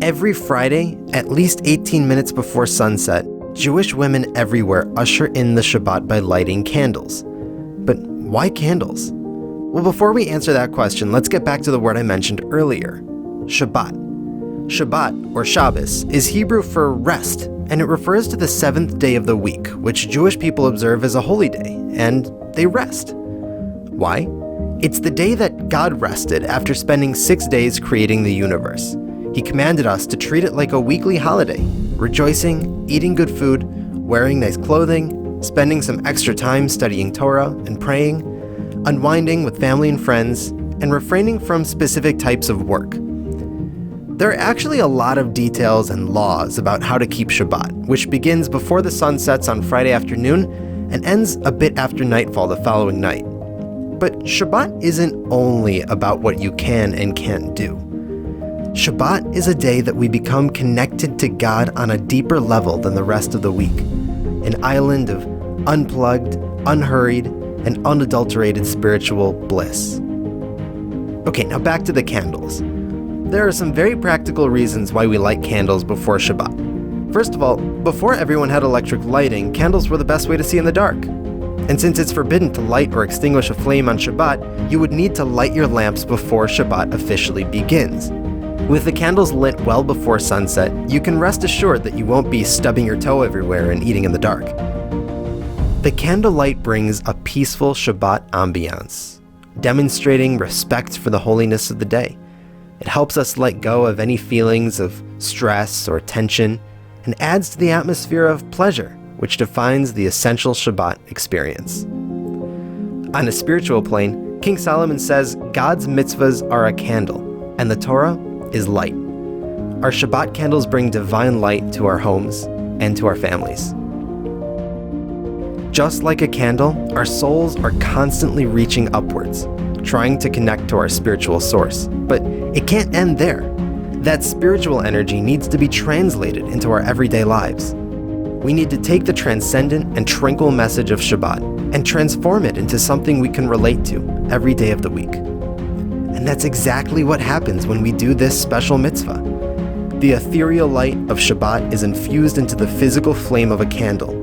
Every Friday, at least 18 minutes before sunset, Jewish women everywhere usher in the Shabbat by lighting candles. But why candles? Well, before we answer that question, let's get back to the word I mentioned earlier, Shabbat. Shabbat, or Shabbos, is Hebrew for rest, and it refers to the seventh day of the week, which Jewish people observe as a holy day, and they rest. Why? It's the day that God rested after spending 6 days creating the universe. He commanded us to treat it like a weekly holiday, rejoicing, eating good food, wearing nice clothing, spending some extra time studying Torah and praying, unwinding with family and friends, and refraining from specific types of work. There are actually a lot of details and laws about how to keep Shabbat, which begins before the sun sets on Friday afternoon and ends a bit after nightfall the following night. But Shabbat isn't only about what you can and can't do. Shabbat is a day that we become connected to God on a deeper level than the rest of the week, an island of unplugged, unhurried, and unadulterated spiritual bliss. Okay, now back to the candles. There are some very practical reasons why we light candles before Shabbat. First of all, before everyone had electric lighting, candles were the best way to see in the dark. And since it's forbidden to light or extinguish a flame on Shabbat, you would need to light your lamps before Shabbat officially begins. With the candles lit well before sunset, you can rest assured that you won't be stubbing your toe everywhere and eating in the dark. The candlelight brings a peaceful Shabbat ambiance, demonstrating respect for the holiness of the day. It helps us let go of any feelings of stress or tension and adds to the atmosphere of pleasure, which defines the essential Shabbat experience. On a spiritual plane, King Solomon says God's mitzvahs are a candle, and the Torah is light. Our Shabbat candles bring divine light to our homes and to our families. Just like a candle, our souls are constantly reaching upwards, trying to connect to our spiritual source. But it can't end there. That spiritual energy needs to be translated into our everyday lives. We need to take the transcendent and tranquil message of Shabbat and transform it into something we can relate to every day of the week. And that's exactly what happens when we do this special mitzvah. The ethereal light of Shabbat is infused into the physical flame of a candle,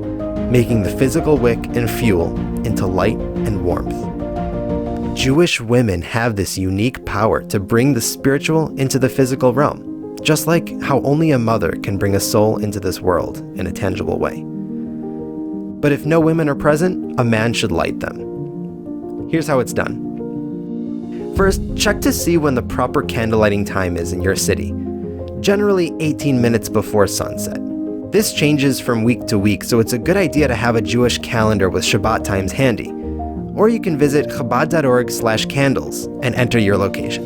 making the physical wick and fuel into light and warmth. Jewish women have this unique power to bring the spiritual into the physical realm, just like how only a mother can bring a soul into this world in a tangible way. But if no women are present, a man should light them. Here's how it's done. First, check to see when the proper candle lighting time is in your city, generally 18 minutes before sunset. This changes from week to week, so it's a good idea to have a Jewish calendar with Shabbat times handy. Or you can visit Chabad.org/candles and enter your location.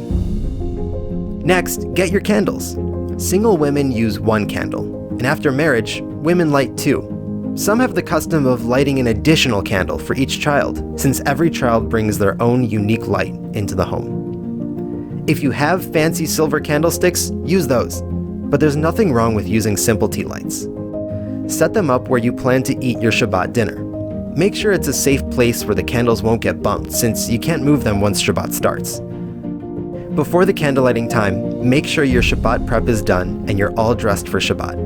Next, get your candles. Single women use one candle, and after marriage, women light two. Some have the custom of lighting an additional candle for each child, since every child brings their own unique light into the home. If you have fancy silver candlesticks, use those, but there's nothing wrong with using simple tea lights. Set them up where you plan to eat your Shabbat dinner. Make sure it's a safe place where the candles won't get bumped, since you can't move them once Shabbat starts. Before the candle lighting time, make sure your Shabbat prep is done and you're all dressed for Shabbat.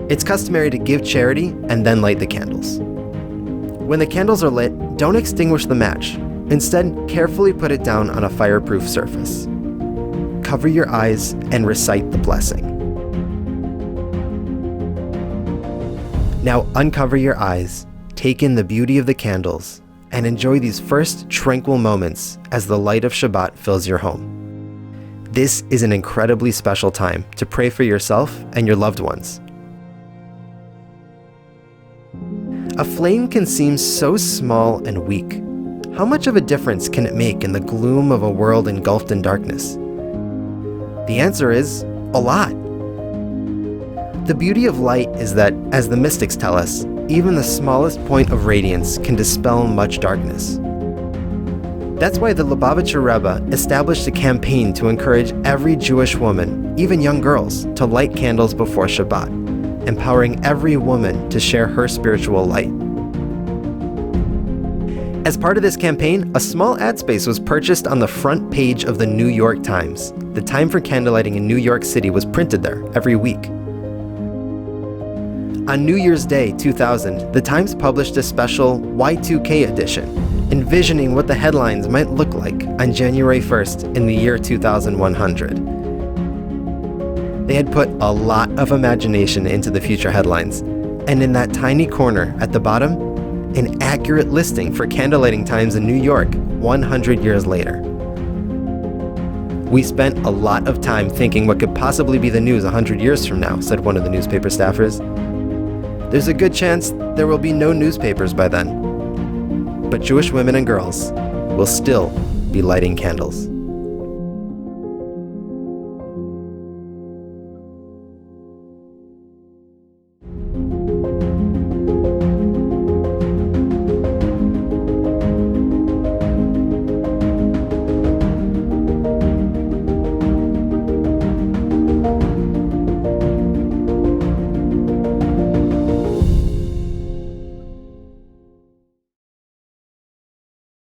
It's customary to give charity and then light the candles. When the candles are lit, don't extinguish the match. Instead, carefully put it down on a fireproof surface. Cover your eyes and recite the blessing. Now uncover your eyes, take in the beauty of the candles, and enjoy these first tranquil moments as the light of Shabbat fills your home. This is an incredibly special time to pray for yourself and your loved ones. A flame can seem so small and weak. How much of a difference can it make in the gloom of a world engulfed in darkness? The answer is a lot. The beauty of light is that, as the mystics tell us, even the smallest point of radiance can dispel much darkness. That's why the Lubavitcher Rebbe established a campaign to encourage every Jewish woman, even young girls, to light candles before Shabbat, empowering every woman to share her spiritual light. As part of this campaign, a small ad space was purchased on the front page of the New York Times. The time for candlelighting in New York City was printed there every week. On New Year's Day 2000, the Times published a special Y2K edition, envisioning what the headlines might look like on January 1st in the year 2100. They had put a lot of imagination into the future headlines, and in that tiny corner at the bottom, an accurate listing for candlelighting times in New York 100 years later. "We spent a lot of time thinking what could possibly be the news 100 years from now," said one of the newspaper staffers. "There's a good chance there will be no newspapers by then. But Jewish women and girls will still be lighting candles."